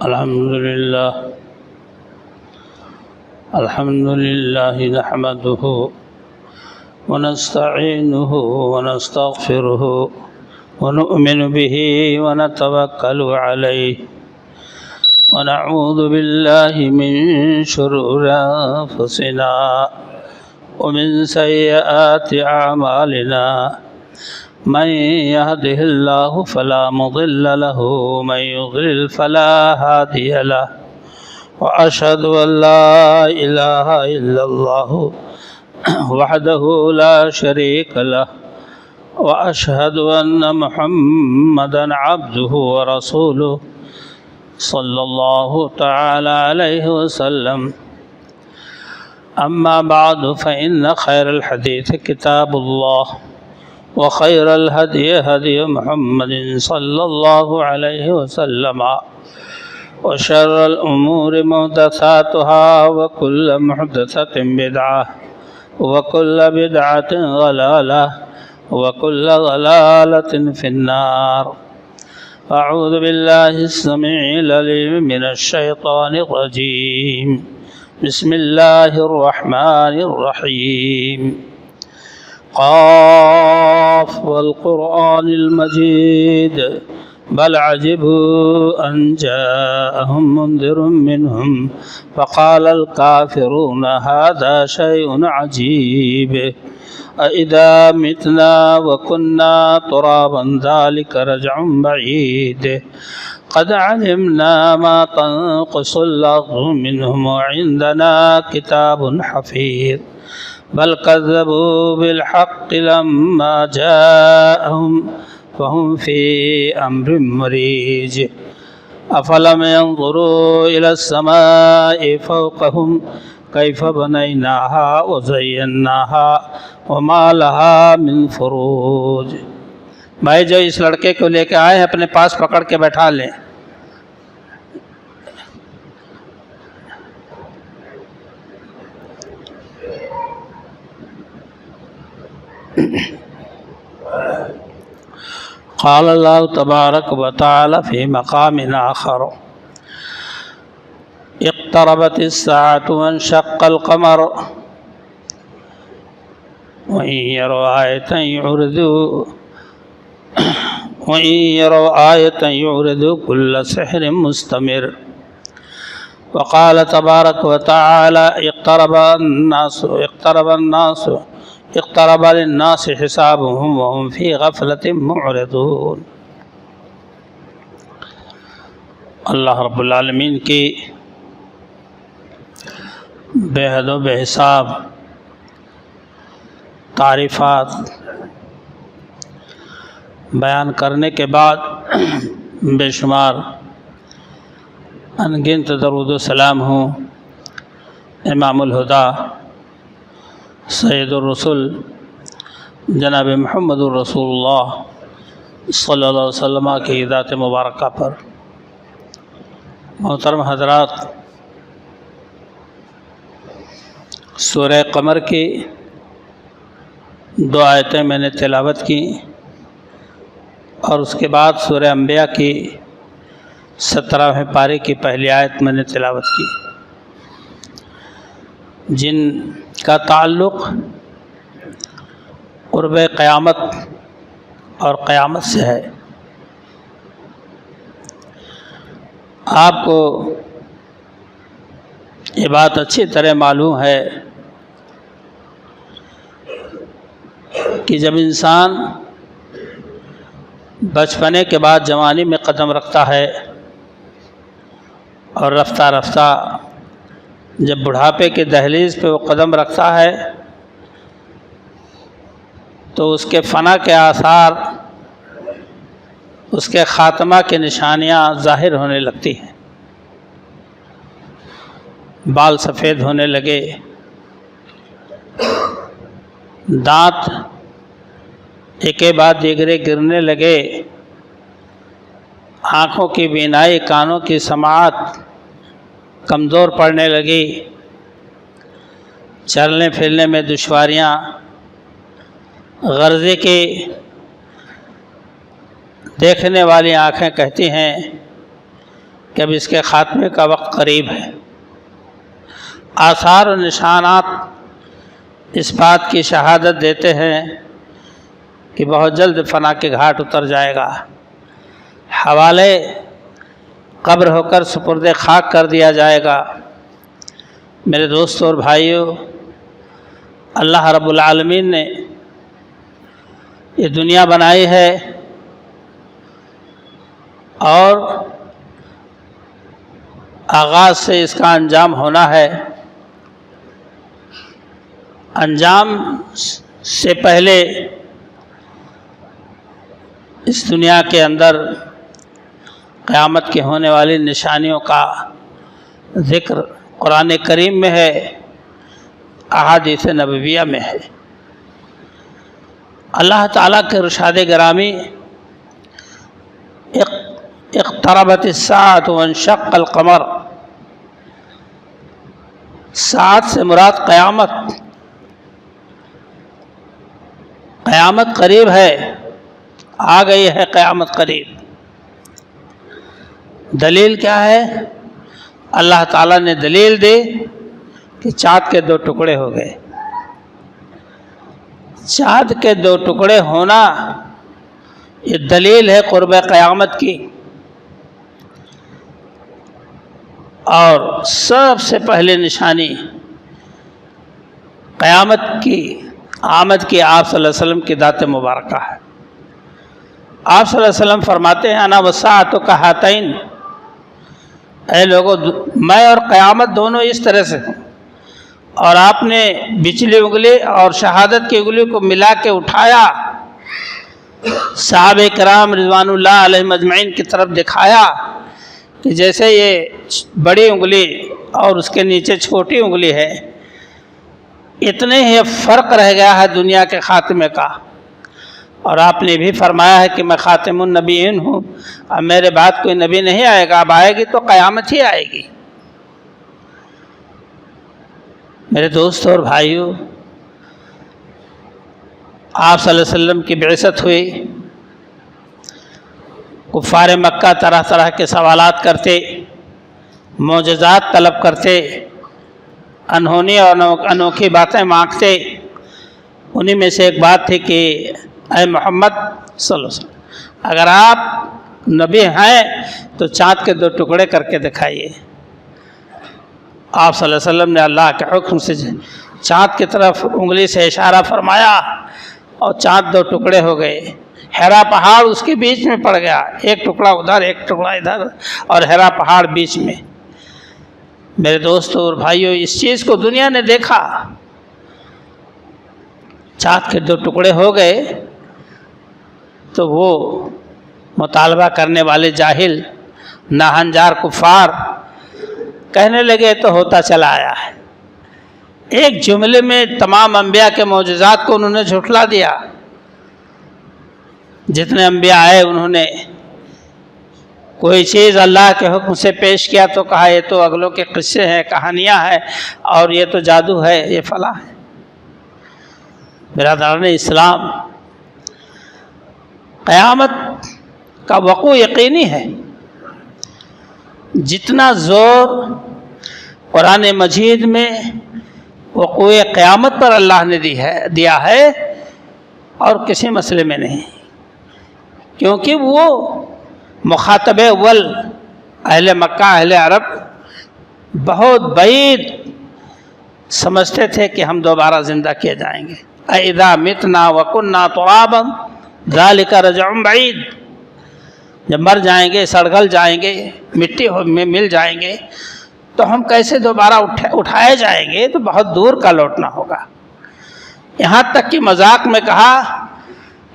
الحمد لله نحمده ونستعينه ونستغفره ونؤمن به ونتوكل عليه ونعوذ بالله من شرور أنفسنا ومن سيئات أعمالنا من يهده الله فلا مضل له ومن يضلل فلا هادي له وأشهد أن لا إله إلا الله وحده لا شريك له وأشهد أن محمدا عبده ورسوله صلى الله تعالى عليه وسلم. أما بعد فإن خير الحديث كتاب الله وخير الهدي هدي محمد صلى الله عليه وسلم وشر الأمور محدثاتها وكل محدثة بدعة وكل بدعة ضلالة وكل ضلالة في النار. أعوذ بالله السميع العليم من الشيطان الرجيم. بسم الله الرحمن الرحيم. قاف والقرآن المجيد بل عجبوا أن جاءهم منذر منهم فقال الكافرون هذا شيء عجيب أإذا متنا وكنا ترابا ذلك رجع بعيد قد علمنا ما تنقص الأرض منهم وعندنا كتاب حفيظ بل كذبوا بالحق لما جاءهم فهم في أمر مريج أفلم ينظروا إلى السماء فوقهم كيف بنيناها وزيناها وما لها من فروج. بھائی جو اس لڑکے کو لے کے آئے ہیں اپنے پاس پکڑ کے بیٹھا لیں. قال اللہ تبارک و تعالی فی مقام آخر اقتربت الساعة وانشق القمر وإن يروا آية يعرضوا كل سحر مستمر. وقال تبارك وتعالى اقترب للناس حسابهم وهم في غفلة معرضون. اللہ رب العالمین کی بے حد و بے حساب تعریفات بیان کرنے کے بعد بے شمار انگنت درود و سلام ہوں امام الہدیٰ سید الرسول جناب محمد الرسول اللہ صلی اللہ علیہ وسلم کی ذات مبارکہ پر. محترم حضرات، سورہ قمر کی 2 آیتیں میں نے تلاوت کی اور اس کے بعد سورہ انبیاء کی 17ویں پارے کی پہلی آیت میں نے تلاوت کی، جن کا تعلق قرب قیامت اور قیامت سے ہے. آپ کو یہ بات اچھی طرح معلوم ہے کہ جب انسان بچپنے کے بعد جوانی میں قدم رکھتا ہے اور رفتہ رفتہ جب بڑھاپے کے دہلیز پہ وہ قدم رکھتا ہے تو اس کے فنا کے آثار، اس کے خاتمہ کی نشانیاں ظاہر ہونے لگتی ہیں. بال سفید ہونے لگے، دانت ایک کے بعد دیگرے گرنے لگے، آنکھوں کی بینائی، کانوں کی سماعت کمزور پڑنے لگی، چلنے پھرنے میں دشواریاں، غرضے کی دیکھنے والی آنکھیں کہتی ہیں کہ اب اس کے خاتمے کا وقت قریب ہے۔ آثار و نشانات اس بات کی شہادت دیتے ہیں کہ بہت جلد فنا کے گھاٹ اتر جائے گا، حوالے قبر ہو کر سپرد خاک کر دیا جائے گا۔ میرے دوستوں اور بھائیوں، اللہ رب العالمین نے یہ دنیا بنائی ہے اور آغاز سے اس کا انجام ہونا ہے۔ انجام سے پہلے اس دنیا کے اندر قیامت کے ہونے والی نشانیوں کا ذکر قرآن کریم میں ہے، احادیث نبویہ میں ہے۔ اللہ تعالیٰ کے ارشاد گرامی اقتربت الساعۃ وانشق القمر، ساعت سے مراد قیامت، قیامت قریب ہے، آ گئی ہے قیامت قریب۔ دلیل کیا ہے؟ اللہ تعالیٰ نے دلیل دی کہ چاند کے 2 ٹکڑے ہو گئے۔ چاند کے 2 ٹکڑے ہونا یہ دلیل ہے قرب قیامت کی، اور سب سے پہلے نشانی قیامت کی آمد کی آپ صلی اللہ علیہ وسلم کی ذات مبارکہ ہے۔ آپ صلی اللہ علیہ وسلم فرماتے ہیں انا والساعۃ کہاتین، اے لوگوں میں اور قیامت دونوں اس طرح سے ہوں۔ اور آپ نے بچلی انگلی اور شہادت کی انگلی کو ملا کے اٹھایا، صحابہ کرام رضوان اللہ علیہم اجمعین کی طرف دکھایا کہ جیسے یہ بڑی انگلی اور اس کے نیچے چھوٹی انگلی ہے، اتنے ہی فرق رہ گیا ہے دنیا کے خاتمے کا۔ اور آپ نے بھی فرمایا ہے کہ میں خاتم النبیین ہوں، اب میرے بعد کوئی نبی نہیں آئے گا، اب آئے گی تو قیامت ہی آئے گی۔ میرے دوستوں اور بھائیوں، آپ صلی اللہ علیہ وسلم کی بعثت ہوئی، کفار مکہ طرح طرح کے سوالات کرتے، معجزات طلب کرتے، انہونی اور انوکھی باتیں مانگتے۔ انہی میں سے ایک بات تھی کہ اے محمد صلی اللہ علیہ وسلم، اگر آپ نبی ہیں تو چاند کے 2 ٹکڑے کر کے دکھائیے۔ آپ صلی اللہ علیہ وسلم نے اللہ کے حکم سے چاند کی طرف انگلی سے اشارہ فرمایا اور چاند 2 ٹکڑے ہو گئے۔ ہیرا پہاڑ اس کے بیچ میں پڑ گیا، ایک ٹکڑا ادھر ایک ٹکڑا ادھر، اور ہیرا پہاڑ بیچ میں۔ میرے دوستوں اور بھائیوں، اس چیز کو دنیا نے دیکھا، چاند کے 2 ٹکڑے ہو گئے تو وہ مطالبہ کرنے والے جاہل ناہنجار کفار کہنے لگے تو ہوتا چلا آیا ہے۔ ایک جملے میں تمام انبیاء کے معجزات کو انہوں نے جھٹلا دیا۔ جتنے انبیاء آئے انہوں نے کوئی چیز اللہ کے حکم سے پیش کیا تو کہا یہ تو اگلوں کے قصے ہیں، کہانیاں ہیں، اور یہ تو جادو ہے، یہ فلاں ہے۔ برادران اسلام، قیامت کا وقوع یقینی ہے۔ جتنا زور قرآن مجید میں وقوع قیامت پر اللہ نے دیا ہے اور کسی مسئلے میں نہیں، کیونکہ وہ مخاطب اول اہل مکہ اہل عرب بہت بعید سمجھتے تھے کہ ہم دوبارہ زندہ کیے جائیں گے۔ اَإِذَا مِتْنَا وَكُنَّا تُرَابًا ذَلِكَ رَجْعٌ بَعِيدٌ، جب مر جائیں گے، سڑگل جائیں گے، مٹی میں مل جائیں گے تو ہم کیسے دوبارہ اٹھائے جائیں گے؟ تو بہت دور کا لوٹنا ہوگا۔ یہاں تک کہ مذاق میں کہا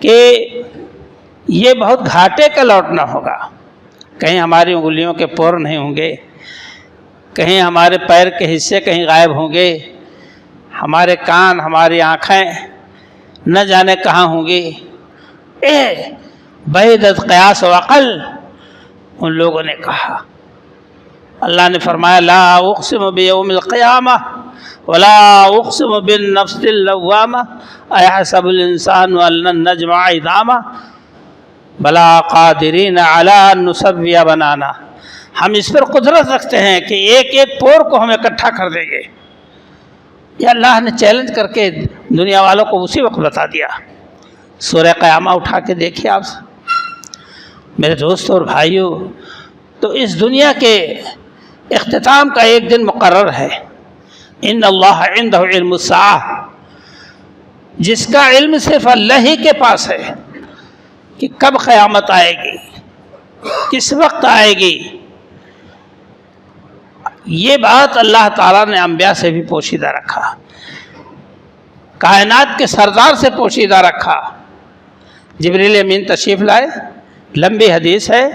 کہ یہ بہت گھاٹے کا لوٹنا ہوگا، کہیں ہماری انگلیوں کے پور نہیں ہوں گے، کہیں ہمارے پیر کے حصے کہیں غائب ہوں گے، ہمارے کان ہماری آنکھیں نہ جانے کہاں ہوں گی۔ بعیدت قیاس و عقل ان لوگوں نے کہا۔ اللہ نے فرمایا لا اقسم بیوم القیامہ ولا اقسم بالنفس اللوامہ ایحسب الانسان ان لن نجمع عظامہ بلا قادرین علی ان نسوی بنانا، ہم اس پر قدرت رکھتے ہیں کہ ایک ایک پور کو ہم اکٹھا کر دیں گے. یہ اللہ نے چیلنج کر کے دنیا والوں کو اسی وقت بتا دیا. سورہ قیامہ اٹھا کے دیکھیے آپ میرے دوستوں اور بھائیوں. تو اس دنیا کے اختتام کا ایک دن مقرر ہے. ان اللہ عندہ علم الساعہ، جس کا علم صرف اللہ ہی کے پاس ہے کہ کب قیامت آئے گی، کس وقت آئے گی. یہ بات اللہ تعالیٰ نے انبیاء سے بھی پوشیدہ رکھا، کائنات کے سردار سے پوشیدہ رکھا. جبریل امین تشریف لائے، لمبی حدیث ہے.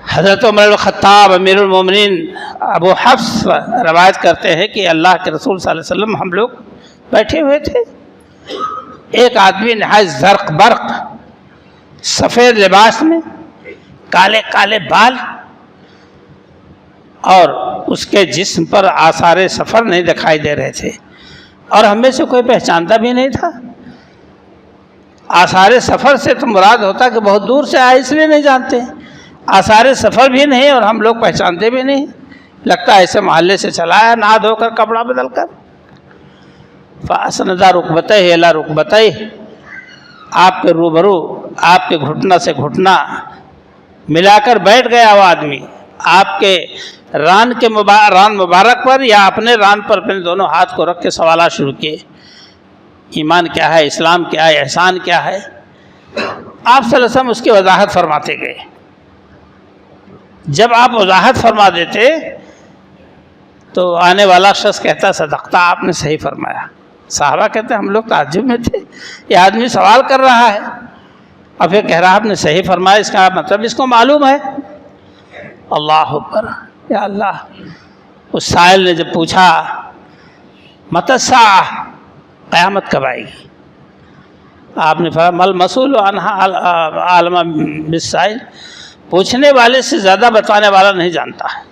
حضرت عمر الخطاب امیر المومنین ابو حفص روایت کرتے ہیں کہ اللہ کے رسول صلی اللہ علیہ وسلم ہم لوگ بیٹھے ہوئے تھے. ایک آدمی نہایت زرق برق، سفید لباس میں، کالے کالے بال، اور اس کے جسم پر آثار سفر نہیں دکھائی دے رہے تھے، اور ہم میں سے کوئی پہچانتا بھی نہیں تھا. آثار سفر سے تو مراد ہوتا کہ بہت دور سے آئے، اس لیے نہیں جانتے. آثار سفر بھی نہیں اور ہم لوگ پہچانتے بھی نہیں، لگتا ہے ایسے محلے سے چلا ہے نہا دھو کر کپڑا بدل کر. فَأَسْنَدَ رُكْبَتَيْهِ إِلَىٰ رُكْبَتَيْهِ، آپ کے روبرو، آپ کے گھٹنا سے گھٹنا ملا کر بیٹھ گیا وہ آدمی. آپ کے ران مبارک پر یا اپنے ران پر اپنے دونوں ہاتھ کو رکھ کے سوالات شروع کیے. ایمان کیا ہے، اسلام کیا ہے، احسان کیا ہے. آپ صلی اللہ علیہ وسلم اس کی وضاحت فرماتے گئے. جب آپ وضاحت فرما دیتے تو آنے والا شخص کہتا صدقتا، آپ نے صحیح فرمایا. صحابہ کہتے ہم لوگ تعجب میں تھے، یہ آدمی سوال کر رہا ہے اور پھر کہہ رہا آپ نے صحیح فرمایا، اس کا مطلب اس کو معلوم ہے. اللہ اکبر، یا اللہ. اس سائل نے جب پوچھا متی الساعہ، قیامت کب آئے گی، آپ نے فرمایا مل مسئول عنہا عالم بالسائل، پوچھنے والے سے زیادہ بتانے والا نہیں جانتا ہے.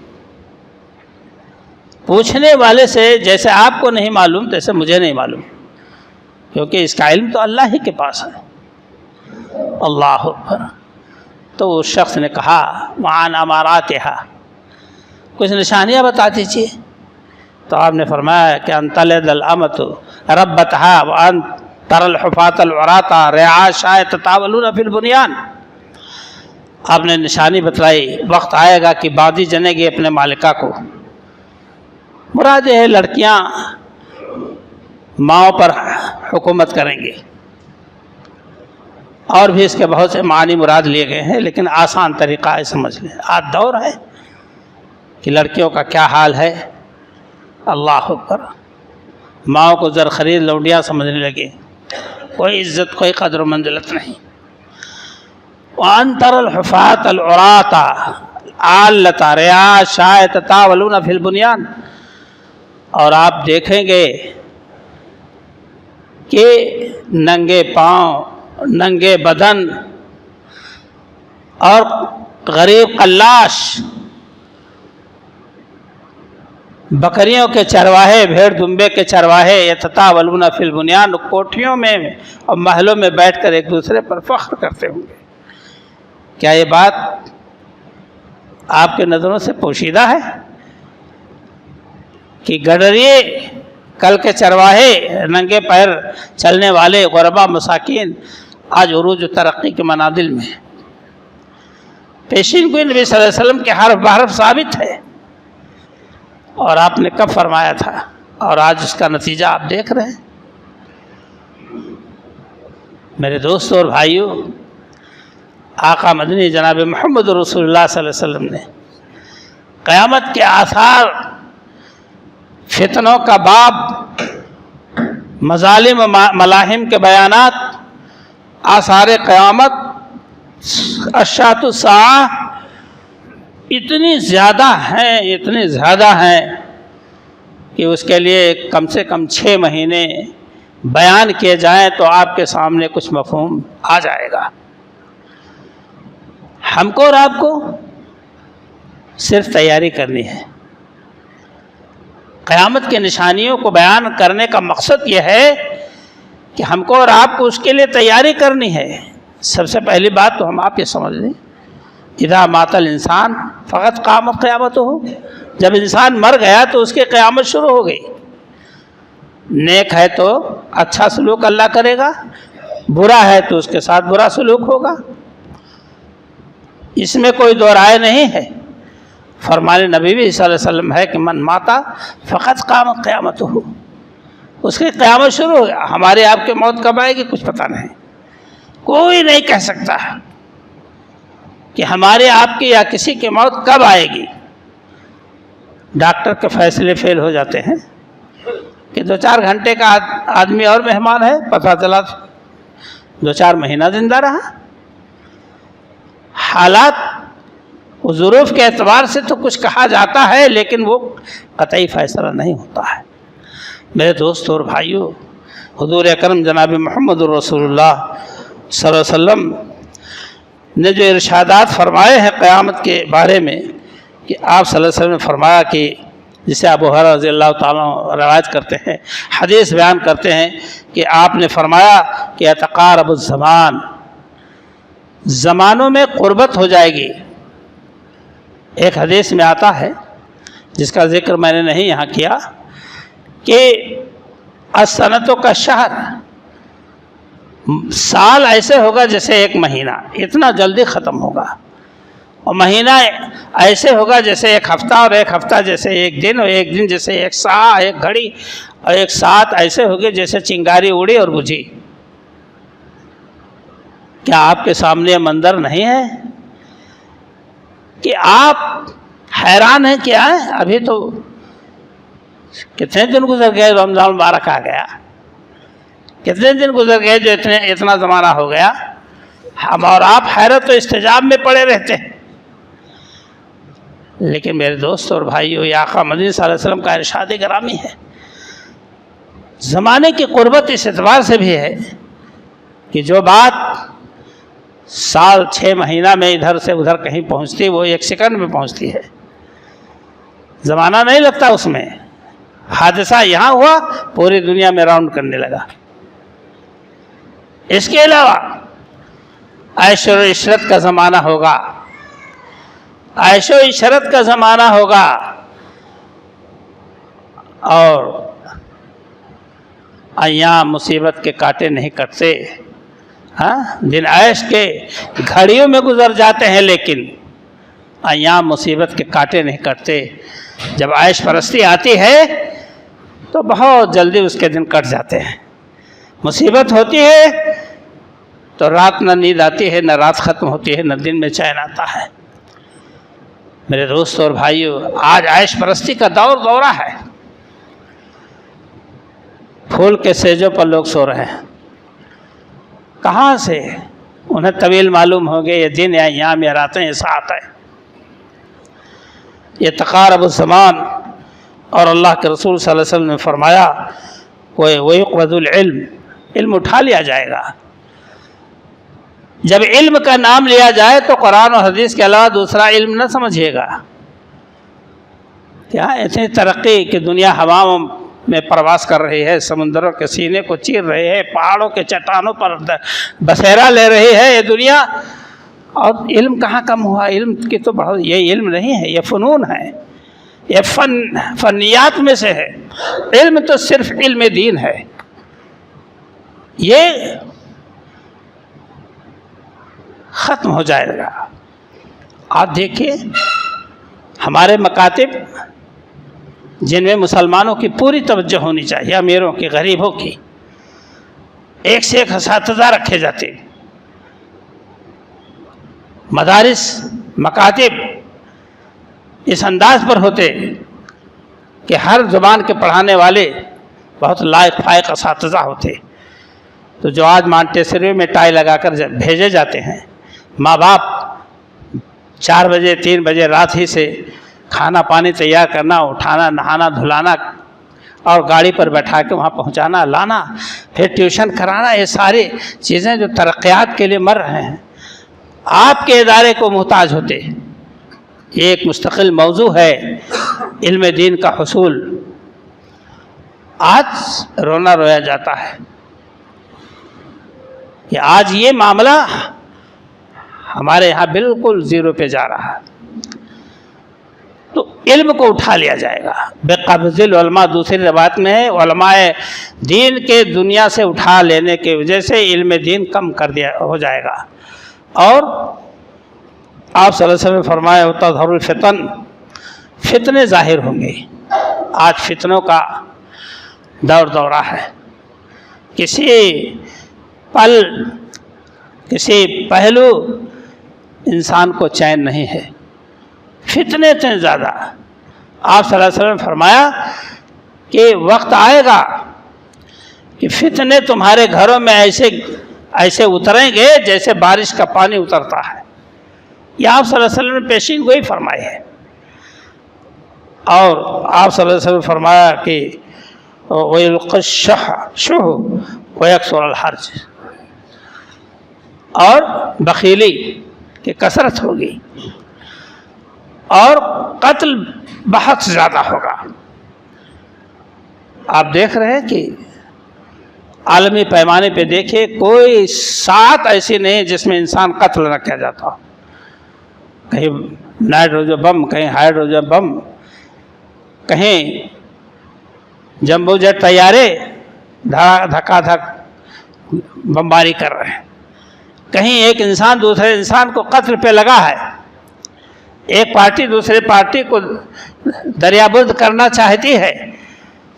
پوچھنے والے سے جیسے آپ کو نہیں معلوم تیسے مجھے نہیں معلوم، کیونکہ اس کا علم تو اللہ ہی کے پاس ہے. اللہ اکبر. تو اس شخص نے کہا وعن اماراتہا، کچھ نشانیاں بتا دیجیے. تو آپ نے فرمایا کہ ان تلد الامۃ ربتہا وان تری الحفاة العراة رعاء الشاة يتطاولون فی البنیان. آپ نے نشانی بتلائی، وقت آئے گا کہ بادی جنے گی اپنے مالکہ کو. مراد ہے لڑکیاں ماؤں پر حکومت کریں گی، اور بھی اس کے بہت سے معنی مراد لیے گئے ہیں، لیکن آسان طریقہ ہے سمجھ لیں. آج دور ہے کہ لڑکیوں کا کیا حال ہے. اللہ اکبر. ماؤں کو زر خرید لونڈیاں سمجھنے لگے، کوئی عزت کوئی قدر و منزلت نہیں. وَأَن تَرَى الْحُفَاةَ الْعُرَاةَ عَالَّةَ رِعَاءَ الشَّاةِ يَتَطَاوَلُونَ فِي الْبُنْيَانِ، اور آپ دیکھیں گے کہ ننگے پاؤں، ننگے بدن اور غریب قلاش بکریوں کے چرواہے، بھیڑ دمبے کے چرواہے، یتطاولون فی البنیان، کوٹھیوں میں اور محلوں میں بیٹھ کر ایک دوسرے پر فخر کرتے ہوں گے. کیا یہ بات آپ کے نظروں سے پوشیدہ ہے کہ گڈریے کل کے چرواہے، ننگے پیر چلنے والے غربا مساکین آج عروج و ترقی کے منازل میں ہیں؟ پیشین گوئی نبی صلی اللہ علیہ وسلم کے حرف بحرف ثابت ہے، اور آپ نے کب فرمایا تھا، اور آج اس کا نتیجہ آپ دیکھ رہے ہیں. میرے دوستوں اور بھائیوں، آقا مدنی جناب محمد رسول اللہ صلی اللہ علیہ وسلم نے قیامت کے آثار، فتنوں کا باب، مظالم و ملاحم کے بیانات، آثار قیامت، اشراط الساعہ اتنی زیادہ ہیں کہ اس کے لیے کم سے کم 6 مہینے بیان کیے جائیں تو آپ کے سامنے کچھ مفہوم آ جائے گا. ہم کو اور آپ کو صرف تیاری کرنی ہے. قیامت کی نشانیوں کو بیان کرنے کا مقصد یہ ہے کہ ہم کو اور آپ کو اس کے لیے تیاری کرنی ہے. سب سے پہلی بات تو ہم آپ یہ سمجھ لیں، اذا مات الانسان فقط قامت قیامتہ، جب انسان مر گیا تو اس کی قیامت شروع ہو گئی۔ نیک ہے تو اچھا سلوک اللہ کرے گا، برا ہے تو اس کے ساتھ برا سلوک ہوگا، اس میں کوئی دو رائے نہیں ہے۔ فرمان نبی بھی صلی اللہ علیہ وسلم ہے کہ من ماتا فقط قامت قیامتہ، اس کی قیامت شروع ہو گیا۔ ہمارے آپ کی موت کب آئے گی کچھ پتہ نہیں، کوئی نہیں کہہ سکتا کہ ہمارے آپ کی یا کسی کی موت کب آئے گی۔ ڈاکٹر کے فیصلے فیل ہو جاتے ہیں کہ 2-4 گھنٹے کا آدمی اور مہمان ہے، پتہ چلا 2-4 مہینہ زندہ رہا۔ حالات و ظروف کے اعتبار سے تو کچھ کہا جاتا ہے، لیکن وہ قطعی فیصلہ نہیں ہوتا ہے۔ میرے دوستوں اور بھائیوں، حضور اکرم جناب محمد الرسول اللہ صلی اللہ علیہ وسلم نے جو ارشادات فرمائے ہیں قیامت کے بارے میں، کہ آپ صلی اللہ علیہ وسلم نے فرمایا کہ جسے ابو ہریرہ رضی اللہ تعالیٰ روایت کرتے ہیں، حدیث بیان کرتے ہیں کہ آپ نے فرمایا کہ یتقارب الزمان، زمانوں میں قربت ہو جائے گی۔ ایک حدیث میں آتا ہے جس کا ذکر میں نے نہیں یہاں کیا کہ السنۃ کا شہر، سال ایسے ہوگا جیسے ایک مہینہ، اتنا جلدی ختم ہوگا، اور مہینہ ایسے ہوگا جیسے ایک ہفتہ، اور ایک ہفتہ جیسے ایک دن، اور ایک دن جیسے ایک ساعت، ایک گھڑی، اور ایک ساتھ ایسے ہوگے جیسے چنگاری اڑی اور بجھی۔ کیا آپ کے سامنے یہ منظر نہیں ہے کہ آپ حیران ہیں؟ کیا ہے؟ ابھی تو کتنے دن گزر گئے، رمضان مبارک آ گیا، کتنے دن گزر گئے جو اتنا زمانہ ہو گیا، ہم اور آپ حیرت و استجاب میں پڑے رہتے ہیں۔ لیکن میرے دوست اور بھائیو، یہ آقا مدنی صلی اللہ علیہ وسلم کا ارشاد گرامی ہے۔ زمانے کی قربت اس اعتبار سے بھی ہے کہ جو بات سال 6 مہینہ میں ادھر سے ادھر کہیں پہنچتی، وہ 1 سیکنڈ میں پہنچتی ہے، زمانہ نہیں لگتا اس میں۔ حادثہ یہاں ہوا، پوری دنیا میں راؤنڈ کرنے لگا۔ اس کے علاوہ عیش و عشرت کا زمانہ ہوگا، عیش و عشرت کا زمانہ ہوگا، اور ایام مصیبت کے کاٹے نہیں کٹتے۔ دن عیش کے گھڑیوں میں گزر جاتے ہیں، لیکن ایام مصیبت کے کاٹے نہیں کٹتے۔ جب عیش پرستی آتی ہے تو بہت جلدی اس کے دن کٹ جاتے ہیں۔ مصیبت ہوتی ہے تو رات نہ نیند آتی ہے، نہ رات ختم ہوتی ہے، نہ دن میں چین آتا ہے۔ میرے دوستوں اور بھائیوں، آج عیش پرستی کا دورہ ہے۔ پھول کے سیجوں پر لوگ سو رہے ہیں، کہاں سے انہیں طویل معلوم ہو گئے یہ دن یا ایام یا راتیں یا ساعت ہے۔ یہ تقارب الزمان، اور اللہ کے رسول صلی اللہ علیہ وسلم نے فرمایا وَيُقْبَضُ الْعِلْمِ، علم اٹھا لیا جائے گا۔ جب علم کا نام لیا جائے تو قرآن و حدیث کے علاوہ دوسرا علم نہ سمجھیے گا۔ کیا اتنی ترقی کہ دنیا ہواؤں میں پرواز کر رہی ہے، سمندروں کے سینے کو چیر رہی ہے، پہاڑوں کے چٹانوں پر بسیرا لے رہی ہے یہ دنیا، اور علم کہاں کم ہوا؟ علم کی تو بہت، یہ علم نہیں ہے، یہ فنون ہے، یہ فنیات میں سے ہے۔ علم تو صرف علم دین ہے۔ یہ ختم ہو جائے گا۔ آپ دیکھیے ہمارے مکاتب جن میں مسلمانوں کی پوری توجہ ہونی چاہیے، امیروں کی، غریبوں کی، ایک سے ایک اساتذہ رکھے جاتے، مدارس مکاتب اس انداز پر ہوتے کہ ہر زبان کے پڑھانے والے بہت لائق فائق اساتذہ ہوتے، تو جو آج مانٹیسری میں ٹائی لگا کر بھیجے جاتے ہیں، ماں باپ 4 بجے 3 بجے رات ہی سے کھانا پانی تیار کرنا، اٹھانا، نہانا دھلانا، اور گاڑی پر بیٹھا کے وہاں پہنچانا لانا، پھر ٹیوشن کرانا، یہ ساری چیزیں جو ترقیات کے لیے مر رہے ہیں، آپ کے ادارے کو محتاج ہوتے۔ یہ ایک مستقل موضوع ہے علم دین کا حصول۔ آج رونا رویا جاتا ہے کہ آج یہ معاملہ ہمارے یہاں بالکل زیرو پہ جا رہا ہے. تو علم کو اٹھا لیا جائے گا بقبض العلماء. دوسری روایت میں ہے علماء دین کے دنیا سے اٹھا لینے کی وجہ سے علم دین کم کر دیا ہو جائے گا. اور آپ صلی اللہ علیہ وسلم نے فرمایا تظہر الفتن، فتنے ظاہر ہوں گے. آج فتنوں کا دورہ ہے. کسی پل کسی پہلو انسان کو چین نہیں ہے، فتنے اتنے زیادہ. آپ صلی اللہ علیہ وسلم نے فرمایا کہ وقت آئے گا کہ فتنے تمہارے گھروں میں ایسے اتریں گے جیسے بارش کا پانی اترتا ہے. یہ آپ صلی اللہ علیہ وسلم نے پیشین گوئی فرمائی ہے. اور آپ صلی اللہ علیہ وسلم نے فرمایا کہ وَيُلْقِ الشُّحَّ وَيَكْثُرُ الْحَرْجُ، اور بخیلی کی کثرت ہوگی اور قتل بہت زیادہ ہوگا. آپ دیکھ رہے ہیں کہ عالمی پیمانے پہ دیکھیں کوئی ساتھ ایسی نہیں جس میں انسان قتل نہ کیا جاتا ہو. کہیں نائٹروجن بم، کہیں ہائیڈروجن بم، کہیں جمبو جیٹ طیارے دھکا دھک بمباری کر رہے ہیں، کہیں ایک انسان دوسرے انسان کو قتل پہ لگا ہے. ایک پارٹی دوسرے پارٹی کو دریابرد کرنا چاہتی ہے.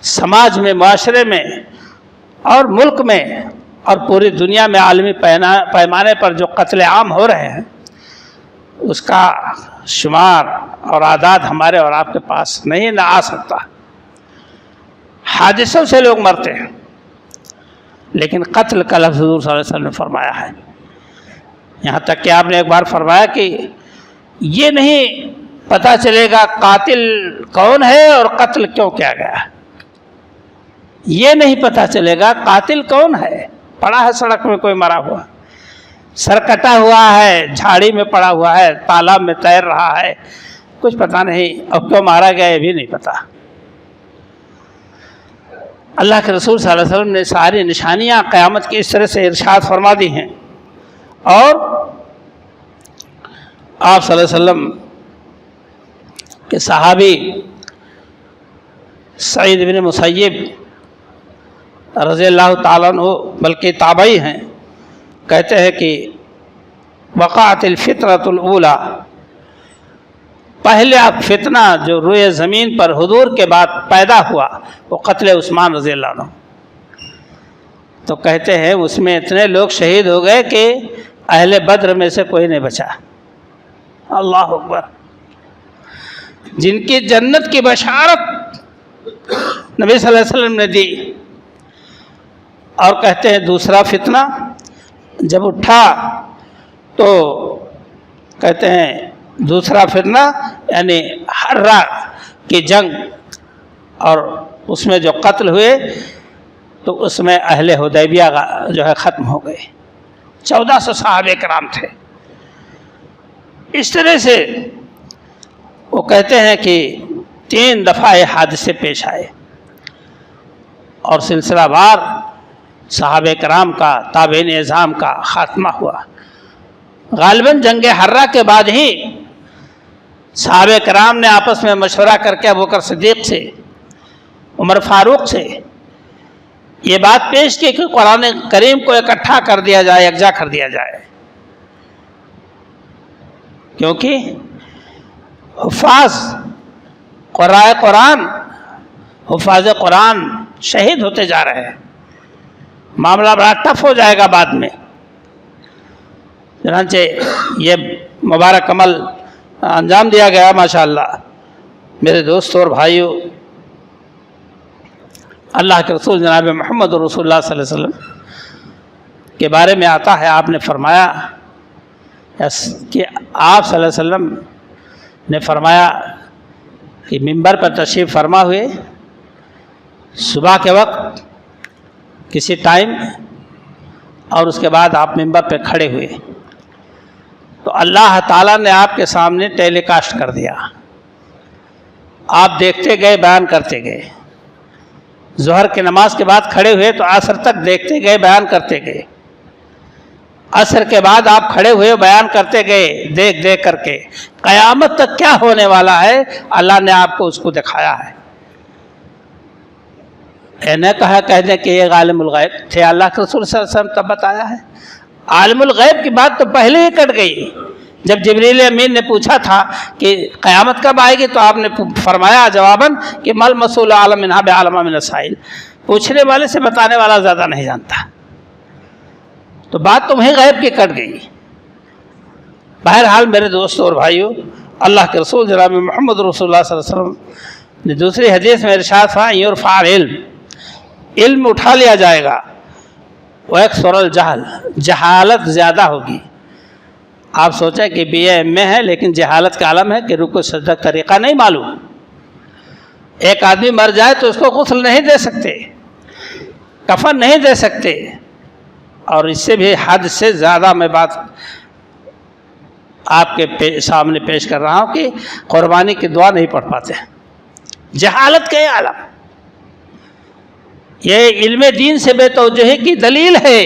سماج میں، معاشرے میں اور ملک میں اور پوری دنیا میں عالمی پیمانے پر جو قتل عام ہو رہے ہیں اس کا شمار اور اعداد ہمارے اور آپ کے پاس نہیں نہ آ سکتا. حادثوں سے لوگ مرتے ہیں، لیکن قتل کا لفظ حضور صلی اللہ علیہ وسلم نے فرمایا ہے. یہاں تک کہ آپ نے ایک بار فرمایا کہ یہ نہیں پتہ چلے گا قاتل کون ہے اور قتل کیوں کیا گیا. یہ نہیں پتہ چلے گا قاتل کون ہے. پڑا ہے سڑک میں کوئی مرا ہوا، سر کٹا ہوا ہے، جھاڑی میں پڑا ہوا ہے، تالاب میں تیر رہا ہے، کچھ پتہ نہیں، اب کیوں مارا گیا یہ بھی نہیں پتہ. اللہ کے رسول صلی اللہ علیہ وسلم نے ساری نشانیاں قیامت کی اس طرح سے ارشاد فرما دی ہیں. اور آپ صلی اللہ علیہ وسلم کے صحابی سعید بن مسیب رضی اللہ تعالیٰ عنہ، بلکہ تابعی ہیں، کہتے ہیں کہ وقعت الفتنۃ الاولیٰ، پہلا فتنہ جو روئے زمین پر حضور کے بعد پیدا ہوا وہ قتل عثمان رضی اللہ عنہ. تو کہتے ہیں اس میں اتنے لوگ شہید ہو گئے کہ اہل بدر میں سے کوئی نہیں بچا. اللہ اکبر. جن کی جنت کی بشارت نبی صلی اللہ علیہ وسلم نے دی. اور کہتے ہیں دوسرا فتنہ جب اٹھا تو کہتے ہیں دوسرا فتنہ یعنی حرہ کی جنگ، اور اس میں جو قتل ہوئے تو اس میں اہل حدیبیہ جو ہے ختم ہو گئے. 1400 صحابہ کرام تھے. اس طرح سے وہ کہتے ہیں کہ 3 دفعہ یہ حادثے پیش آئے اور سلسلہ وار صحابہ کرام کا، تابعین اعظام کا خاتمہ ہوا. غالباً جنگ حرہ کے بعد ہی صحابہ کرام نے آپس میں مشورہ کر کے ابوبکر صدیق سے، عمر فاروق سے یہ بات پیش کی کہ قرآن کریم کو اکٹھا کر دیا جائے، یکجا کر دیا جائے، کیونکہ حفاظ قرائے قرآن، حفاظ قرآن شہید ہوتے جا رہے ہیں. معاملہ بڑا ٹف ہو جائے گا بعد میں. چنانچہ یہ مبارک عمل انجام دیا گیا. ماشاءاللہ میرے دوستوں اور بھائیوں، اللہ کے رسول جناب محمد رسول اللہ صلی اللہ علیہ وسلم کے بارے میں آتا ہے، آپ نے فرمایا کہ آپ صلی اللہ علیہ وسلم نے فرمایا کہ منبر پر تشریف فرما ہوئے صبح کے وقت کسی ٹائم، اور اس کے بعد آپ منبر پہ کھڑے ہوئے تو اللہ تعالیٰ نے آپ کے سامنے ٹیلی کاسٹ کر دیا. آپ دیکھتے گئے، بیان کرتے گئے. ظہر کی نماز کے بعد کھڑے ہوئے تو عصر تک دیکھتے گئے، بیان کرتے گئے. عصر کے بعد آپ کھڑے ہوئے بیان کرتے گئے دیکھ دیکھ کر کے، قیامت تک کیا ہونے والا ہے اللہ نے آپ کو اس کو دکھایا ہے۔ نہ کہہ دیں کہ یہ عالم الغیب تھے، اللہ کے رسول صلی اللہ علیہ وسلم تب بتایا ہے۔ عالم الغیب کی بات تو پہلے ہی کٹ گئی۔ جب جبریل امین نے پوچھا تھا کہ قیامت کب آئے گی، تو آپ نے فرمایا جواباً کہ مل مسئول عالم منہا بعالم من السائل، پوچھنے والے سے بتانے والا زیادہ نہیں جانتا۔ تو بات تمہیں غیب کی کٹ گئی۔ بہرحال میرے دوستوں اور بھائیوں، اللہ کے رسول جناب محمد رسول اللہ صلی اللہ علیہ وسلم نے دوسری حدیث میں ارشاد فرمایا یرفع العلم، علم اٹھا لیا جائے گا، ویکثر الجہل، جہالت زیادہ ہوگی۔ آپ سوچیں کہ بی اے ایم اے ہے لیکن جہالت کا عالم ہے کہ رکوع سجدہ طریقہ نہیں معلوم۔ ایک آدمی مر جائے تو اس کو غسل نہیں دے سکتے، کفن نہیں دے سکتے، اور اس سے بھی حد سے زیادہ میں بات آپ کے سامنے پیش کر رہا ہوں کہ قربانی کی دعا نہیں پڑھ پاتے۔ جہالت کا یہ عالم، یہ علم دین سے بے توجہی کی دلیل ہے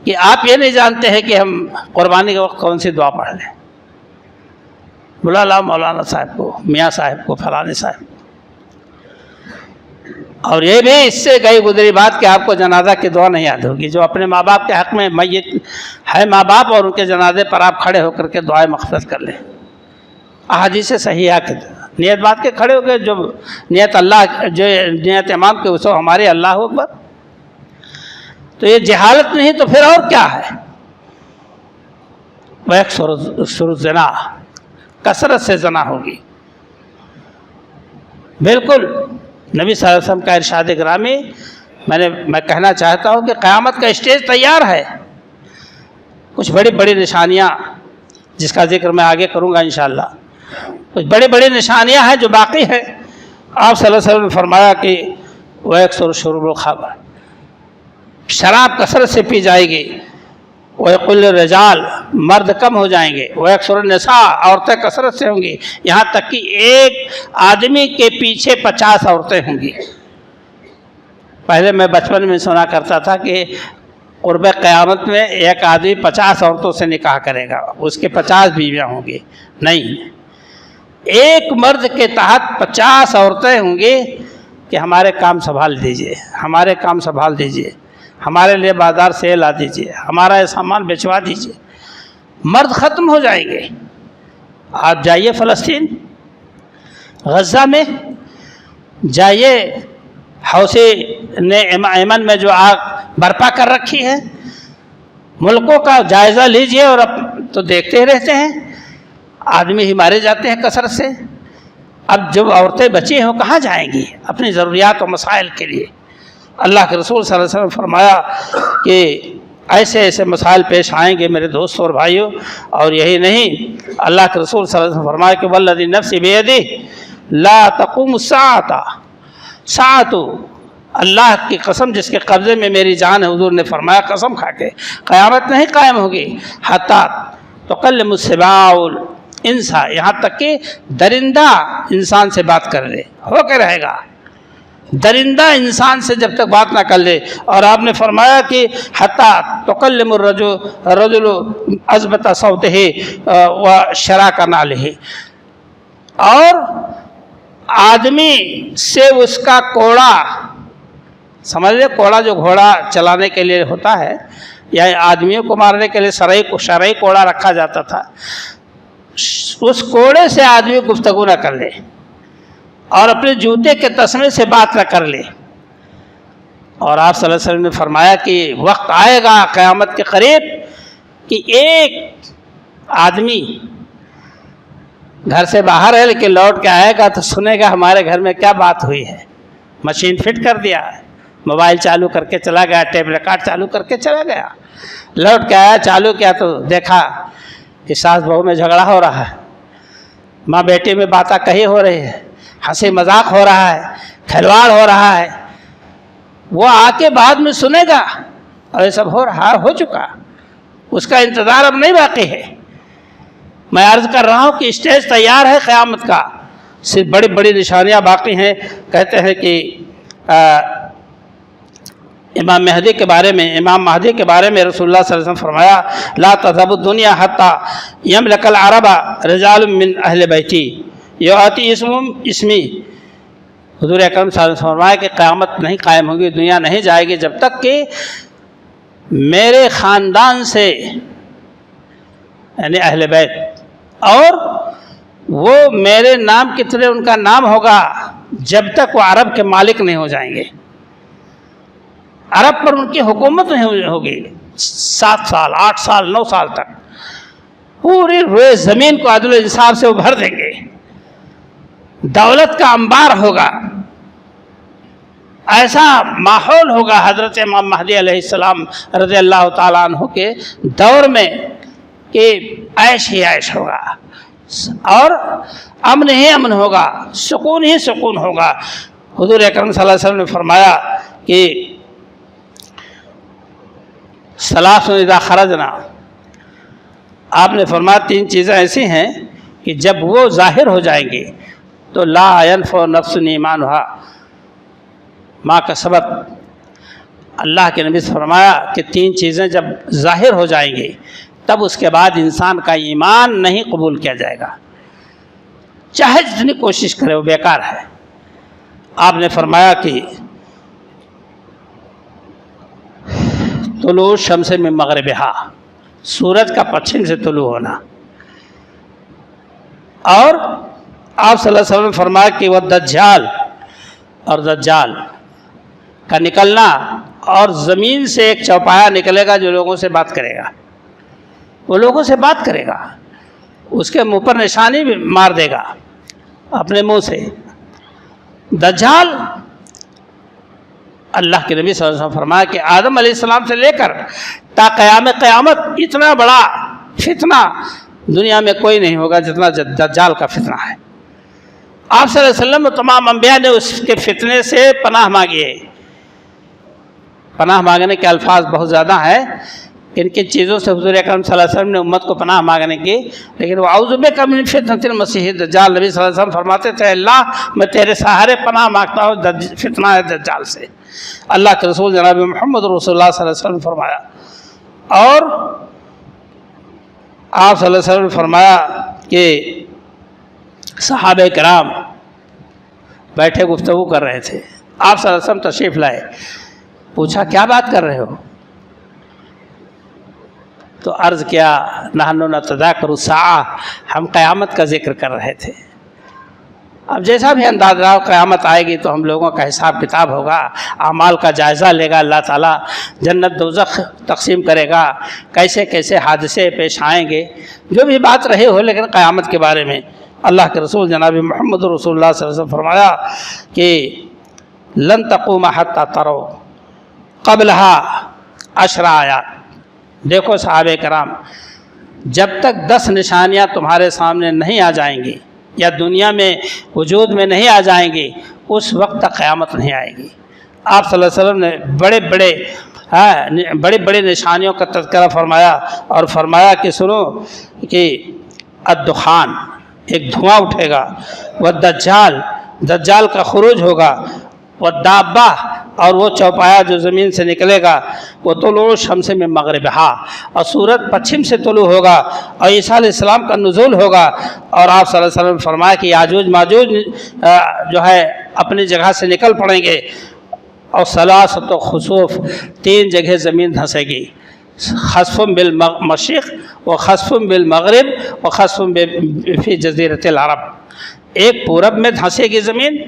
کہ آپ یہ نہیں جانتے ہیں کہ ہم قربانی کے وقت کون سی دعا پڑھ لیں۔ بلا لاؤ مولانا صاحب کو، میاں صاحب کو، فلانے صاحب کو۔ اور یہ بھی اس سے گئی گزری بات کہ آپ کو جنازہ کی دعا نہیں یاد ہوگی۔ جو اپنے ماں باپ کے حق میں میت ہے ماں باپ، اور ان کے جنازے پر آپ کھڑے ہو کر کے دعائیں مغفرت کر لیں۔ احادیث صحیحہ کے نیت بات کے کھڑے ہو گئے، جو نیت اللہ، جو نیت امام کے اسو ہمارے اللہ اکبر۔ تو یہ جہالت نہیں تو پھر اور کیا ہے؟ ویکثر الزنا، کثرت سے زنا ہوگی۔ بالکل نبی صلی اللہ علیہ وسلم کا ارشاد گرامی میں کہنا چاہتا ہوں کہ قیامت کا اسٹیج تیار ہے۔ کچھ بڑی بڑی نشانیاں جس کا ذکر میں آگے کروں گا انشاءاللہ، کچھ بڑی بڑی نشانیاں ہیں جو باقی ہیں۔ آپ صلی اللہ علیہ وسلم نے فرمایا کہ ویکثر شرب الخمر، شراب کثرت سے پی جائے گی۔ ویقل الرجال، مرد کم ہو جائیں گے۔ ویکثر النساء، عورتیں کثرت سے ہوں گی، یہاں تک کہ ایک آدمی کے پیچھے 50 عورتیں ہوں گی۔ پہلے میں بچپن میں سنا کرتا تھا کہ قرب قیامت میں ایک آدمی 50 عورتوں سے نکاح کرے گا، اس کے 50 بیویاں ہوں گی۔ نہیں، ایک مرد کے تحت 50 عورتیں ہوں گی کہ ہمارے کام سنبھال دیجئے، ہمارے کام سنبھال دیجئے، ہمارے لیے بازار سے لا دیجئے، ہمارا یہ سامان بچوا دیجئے۔ مرد ختم ہو جائیں گے۔ آپ جائیے فلسطین، غزہ میں جائیے، حوثی نے ایمن میں جو آگ برپا کر رکھی ہے، ملکوں کا جائزہ لیجئے، اور اب تو دیکھتے ہی رہتے ہیں آدمی ہی مارے جاتے ہیں کثرت سے۔ اب جب عورتیں بچی ہیں وہ کہاں جائیں گی اپنی ضروریات و مسائل کے لیے؟ اللہ کے رسول صلی اللہ علیہ وسلم نے فرمایا کہ ایسے ایسے مسائل پیش آئیں گے میرے دوستوں اور بھائیوں۔ اور یہی نہیں، اللہ کے رسول صلی اللہ علیہ وسلم نے فرمایا کہ والذی نفسی بیدہ لا تقوم الساعۃ، ساعۃ، اللہ کی قسم جس کے قبضے میں میری جان ہے، حضور نے فرمایا قسم کھا کے، قیامت نہیں قائم ہوگی حتی تکلم السباع الانس، یہاں تک کہ درندہ انسان سے بات کر لے، ہو کے رہے گا۔ درندہ انسان سے جب تک بات نہ کر لے۔ اور آپ نے فرمایا کہ حتی تکلم الرجل اضبط صوتہ وشراک نعلہ، اور آدمی سے اس کا کوڑا، سمجھ لیں کوڑا جو گھوڑا چلانے کے لیے ہوتا ہے یا آدمیوں کو مارنے کے لیے شرعی کوڑا رکھا جاتا تھا، اس کوڑے سے آدمی گفتگو نہ کر لے اور اپنے جوتے کے تسمے سے بات نہ کر لے۔ اور آپ صلی اللہ علیہ وسلم نے فرمایا کہ وقت آئے گا قیامت کے قریب کہ ایک آدمی گھر سے باہر ہے لیکن لوٹ کے آئے گا تو سنے گا ہمارے گھر میں کیا بات ہوئی ہے۔ مشین فٹ کر دیا، موبائل چالو کر کے چلا گیا، ٹیپ ریکارڈ چالو کر کے چلا گیا، لوٹ کے آیا، چالو کیا تو دیکھا کہ ساس بہو میں جھگڑا ہو رہا ہے، ماں بیٹی میں باتیں کہی ہو رہی ہے، ہنسی مذاق ہو رہا ہے، کھلواڑ ہو رہا ہے۔ وہ آ کے بعد میں سنے گا اور یہ سب ہو چکا، اس کا انتظار اب نہیں باقی ہے۔ میں عرض کر رہا ہوں کہ اسٹیج تیار ہے قیامت کا، صرف بڑی بڑی نشانیاں باقی ہیں۔ کہتے ہیں کہ امام مہدی کے بارے میں، امام مہدی کے بارے میں رسول اللہ صلی اللہ علیہ وسلم فرمایا لا تذهب الدنيا حتى يملك العرب رجال من اہل بیتی یؤتی اسمی۔ حضور اکرم صلی اللہ علیہ وسلم فرمایا کہ قیامت نہیں قائم ہوگی، دنیا نہیں جائے گی جب تک کہ میرے خاندان سے یعنی اہل بیت، اور وہ میرے نام کتنے ان کا نام ہوگا جب تک وہ عرب کے مالک نہیں ہو جائیں گے، عرب پر ان کی حکومت نہیں ہوگی 7 سال 8 سال 9 سال تک، پوری روئے زمین کو عدل و انصاف سے وہ بھر دیں گے، دولت کا انبار ہوگا، ایسا ماحول ہوگا حضرت امام مہدی علیہ السلام رضی اللہ تعالیٰ عنہ کے دور میں کہ عیش ہی عیش ہوگا اور امن ہی امن ہوگا، سکون ہی سکون ہوگا۔ حضور اکرم صلی اللہ علیہ وسلم نے فرمایا کہ ثلاث اذا خرجنا، آپ نے فرمایا 3 چیزیں ایسی ہیں کہ جب وہ ظاہر ہو جائیں گے تو لا ينفع نفس ایمانھا ما کسبت۔ اللہ کے نبی سے فرمایا کہ 3 چیزیں جب ظاہر ہو جائیں گی تب اس کے بعد انسان کا ایمان نہیں قبول کیا جائے گا، چاہے جتنی کوشش کرے وہ بیکار ہے۔ آپ نے فرمایا کہ طلوع شمس من مغربہا، سورج کا پچھم سے طلوع ہونا، اور آپ صلی اللہ علیہ وسلم نے فرمایا کہ وہ دجال، اور دجال کا نکلنا، اور زمین سے ایک چوپایا نکلے گا جو لوگوں سے بات کرے گا، وہ لوگوں سے بات کرے گا، اس کے منہ پر نشانی بھی مار دے گا اپنے منہ سے۔ دجال اللہ کے نبی صلی اللہ علیہ وسلم فرمایا کہ آدم علیہ السلام سے لے کر تا قیامت اتنا بڑا فتنہ دنیا میں کوئی نہیں ہوگا جتنا دجال کا فتنہ ہے۔ آپ صلی اللہ علیہ وسلم تمام انبیاء نے اس کے فتنے سے پناہ مانگی ہے۔ پناہ مانگنے کے الفاظ بہت زیادہ ہیں، کن کن چیزوں سے حضور اکرم صلی اللہ علیہ وسلم نے امت کو پناہ مانگنے کی، لیکن وہ اعوذ بک من فتنۃ المسیح الدجال، نبی صلی اللہ علیہ وسلم فرماتے تھے اللہ میں تیرے سہارے پناہ مانگتا ہوں فتنہ دجال سے۔ اللہ کے رسول جناب محمد رسول اللہ صلی اللہ علیہ وسلم نے فرمایا، اور آپ صلی اللہ علیہ وسلم نے فرمایا کہ صحابہ کرام بیٹھے گفتگو کر رہے تھے، آپ صلی اللہ علیہ وسلم تشریف لائے، پوچھا کیا بات کر رہے ہو؟ تو عرض کیا نحن نتذاکر الساعہ، ہم قیامت کا ذکر کر رہے تھے۔ اب جیسا بھی انداز رہا قیامت آئے گی تو ہم لوگوں کا حساب کتاب ہوگا، اعمال کا جائزہ لے گا اللہ تعالیٰ، جنت دوزخ تقسیم کرے گا، کیسے کیسے حادثے پیش آئیں گے، جو بھی بات رہے ہو، لیکن قیامت کے بارے میں اللہ کے رسول جناب محمد رسول اللہ صلی اللہ علیہ وسلم فرمایا کہ لن تقوم حتی تروا قبلها 10 آیات۔ دیکھو صحابہ کرام، جب تک 10 نشانیاں تمہارے سامنے نہیں آ جائیں گی یا دنیا میں وجود میں نہیں آ جائیں گی اس وقت تک قیامت نہیں آئے گی۔ آپ صلی اللہ علیہ وسلم نے بڑے بڑے نشانیوں کا تذکرہ فرمایا، اور فرمایا کہ سنو کہ الدخان، ایک دھواں اٹھے گا، والدجال، دجال کا خروج ہوگا، والدابہ، اور وہ چوپایا جو زمین سے نکلے گا، وہ طلوع شمس من مغربہا، اور سورج پچھم سے طلوع ہوگا، اور عیسیٰ علیہ السلام کا نزول ہوگا، اور آپ صلی اللہ علیہ وسلم نے فرمایا کہ یاجوج ماجوج جو ہے اپنی جگہ سے نکل پڑیں گے، اور ثلاثۃ خسوف، 3 جگہ زمین دھنسے گی، خسف بالمشرق و خسف بالمغرب و خسف فی جزیرۃ العرب، ایک پورب میں دھنسے گی زمین،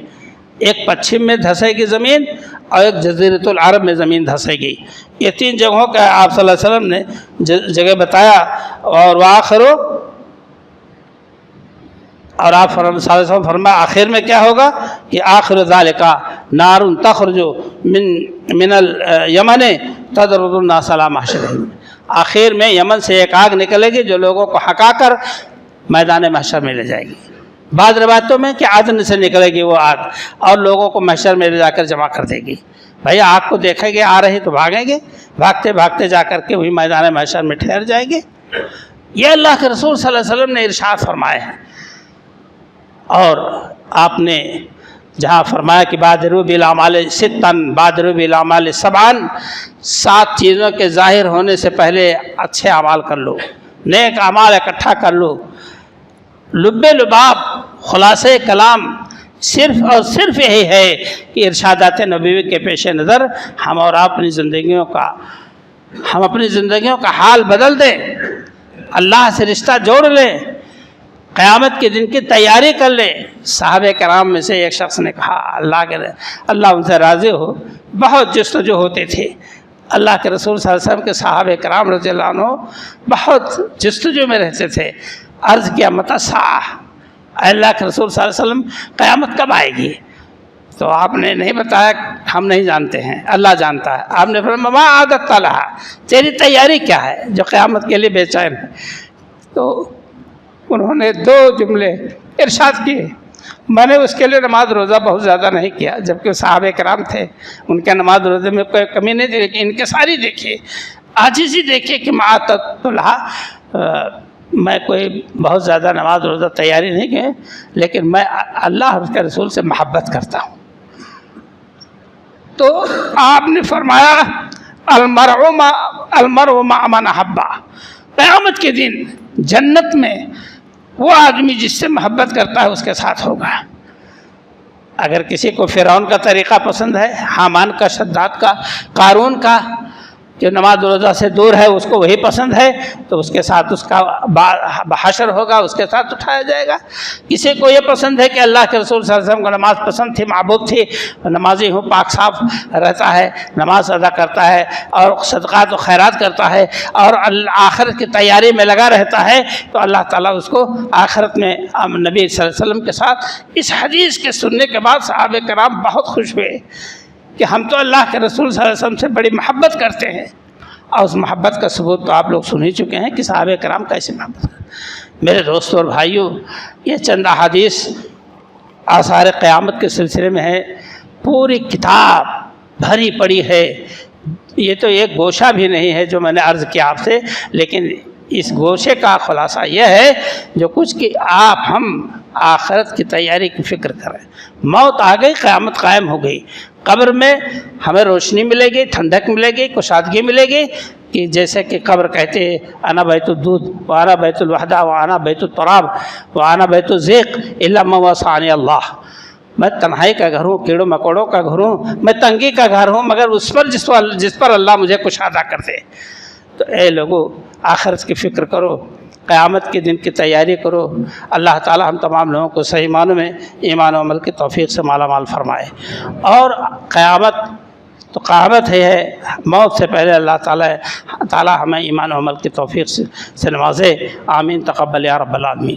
ایک پچھم میں دھسے گی زمین، اور ایک جزیرۃ العرب میں زمین دھسے گی۔ یہ 3 جگہوں کا آپ صلی اللہ علیہ وسلم نے جگہ بتایا، اور اور آپ صلی اللہ علیہ وسلم فرمایا آخر میں کیا ہوگا کہ آخر ذالک نار تخرج من الیمن تدرد الناس علی محشرہم، آخر میں یمن سے ایک آگ نکلے گی جو لوگوں کو ہکا کر میدان محشر میں لے جائے گی۔ بعض روایتوں میں کہ عدن سے نکلے گی وہ آگ اور لوگوں کو محشر میں لے جا کر جمع کر دے گی۔ بھائی آگ کو دیکھیں گے آ رہی تو بھاگیں گے، بھاگتے بھاگتے جا کر کے وہی میدان محشر میں ٹھہر جائیں گے۔ یہ اللہ کے رسول صلی اللہ علیہ وسلم نے ارشاد فرمایا ہے، اور آپ نے جہاں فرمایا کہ بادروا بالاعمال ستاً بادروا بالاعمال سبعاً، 7 چیزوں کے ظاہر ہونے سے پہلے اچھے اعمال کر لو، نیک اعمال اکٹھا کر لو۔ لب لباب خلاصے کلام صرف اور صرف یہی ہے کہ ارشادات نبوی کے پیش نظر ہم اور آپ اپنی زندگیوں کا حال بدل دیں، اللہ سے رشتہ جوڑ لیں، قیامت کے دن کی تیاری کر لیں۔ صحابہ کرام میں سے ایک شخص نے کہا اللہ ان سے راضی ہو، بہت جستجو ہوتے تھے اللہ کے رسول صلی اللہ علیہ وسلم کے صحابہ کرام رضی اللہ عنہ بہت جستجو میں رہتے تھے۔ عرض کیا متی الساعہ، اللہ کے رسول صلی اللہ علیہ وسلم قیامت کب آئے گی؟ تو آپ نے نہیں بتایا، ہم نہیں جانتے ہیں، اللہ جانتا ہے۔ آپ نے فرمایا ما عادت لہا، تیری تیاری کیا ہے جو قیامت کے لیے بے چین ہے؟ تو انہوں نے 2 جملے ارشاد کیے۔ میں نے اس کے لیے نماز روزہ بہت زیادہ نہیں کیا، جبکہ صحابہ کرام تھے، ان کے نماز روزے میں کوئی کمی نہیں تھی، لیکن ان کے ساری دیکھیے، عاجزی دیکھیے کہ ما عادت لہا، میں کوئی بہت زیادہ نماز روزہ تیاری نہیں کی، لیکن میں اللہ اور اس کے رسول سے محبت کرتا ہوں۔ تو آپ نے فرمایا المرء مع من احب، قیامت کے دن جنت میں وہ آدمی جس سے محبت کرتا ہے اس کے ساتھ ہوگا۔ اگر کسی کو فرعون کا طریقہ پسند ہے، حامان کا، شداد کا، قارون کا، جو نماز روزہ سے دور ہے اس کو وہی پسند ہے، تو اس کے ساتھ اس کا حشر ہوگا، اس کے ساتھ اٹھایا جائے گا۔ کسی کو یہ پسند ہے کہ اللہ کے رسول صلی اللہ علیہ وسلم کو نماز پسند تھی، معبود تھی، نمازی ہوں، پاک صاف رہتا ہے، نماز ادا کرتا ہے اور صدقات و خیرات کرتا ہے اور آخرت کی تیاری میں لگا رہتا ہے، تو اللہ تعالیٰ اس کو آخرت میں نبی صلی اللہ علیہ وسلم کے ساتھ۔ اس حدیث کے سننے کے بعد صحابہ کرام بہت خوش ہوئے کہ ہم تو اللہ کے رسول صلی اللہ علیہ وسلم سے بڑی محبت کرتے ہیں، اور اس محبت کا ثبوت تو آپ لوگ سن ہی چکے ہیں کہ صحابہ کرام کیسے محبت کرتے ہیں۔ میرے دوستوں اور بھائیوں، یہ چند احادیث آثار قیامت کے سلسلے میں ہے، پوری کتاب بھری پڑی ہے۔ یہ تو ایک گوشہ بھی نہیں ہے جو میں نے عرض کیا آپ سے، لیکن اس گوشے کا خلاصہ یہ ہے جو کچھ کہ ہم آخرت کی تیاری کی فکر کریں۔ موت آ گئی، قیامت قائم ہو گئی، قبر میں ہمیں روشنی ملے گی، ٹھنڈک ملے گی، کشادگی ملے گی، کہ جیسے کہ قبر کہتے ہیں انا بیت الدودھ وانا بیت الوحدہ وانا بیت التراب وانا بیت الزیق الا من وسعني اللہ، میں تنہائی کا گھر ہوں، کیڑوں مکوڑوں کا گھر ہوں، میں تنگی کا گھر ہوں، مگر اس پر جس پر اللہ مجھے کشادہ کر دے۔ تو اے لوگوں، آخرت کی فکر کرو، قیامت کے دن کی تیاری کرو۔ اللہ تعالی ہم تمام لوگوں کو صحیح معنوں میں ایمان و عمل کی توفیق سے مالا مال فرمائے۔ اور قیامت ہے موت سے پہلے اللہ تعالی ہمیں ایمان و عمل کی توفیق سے نوازے۔ آمین، تقبل یا رب العالمین۔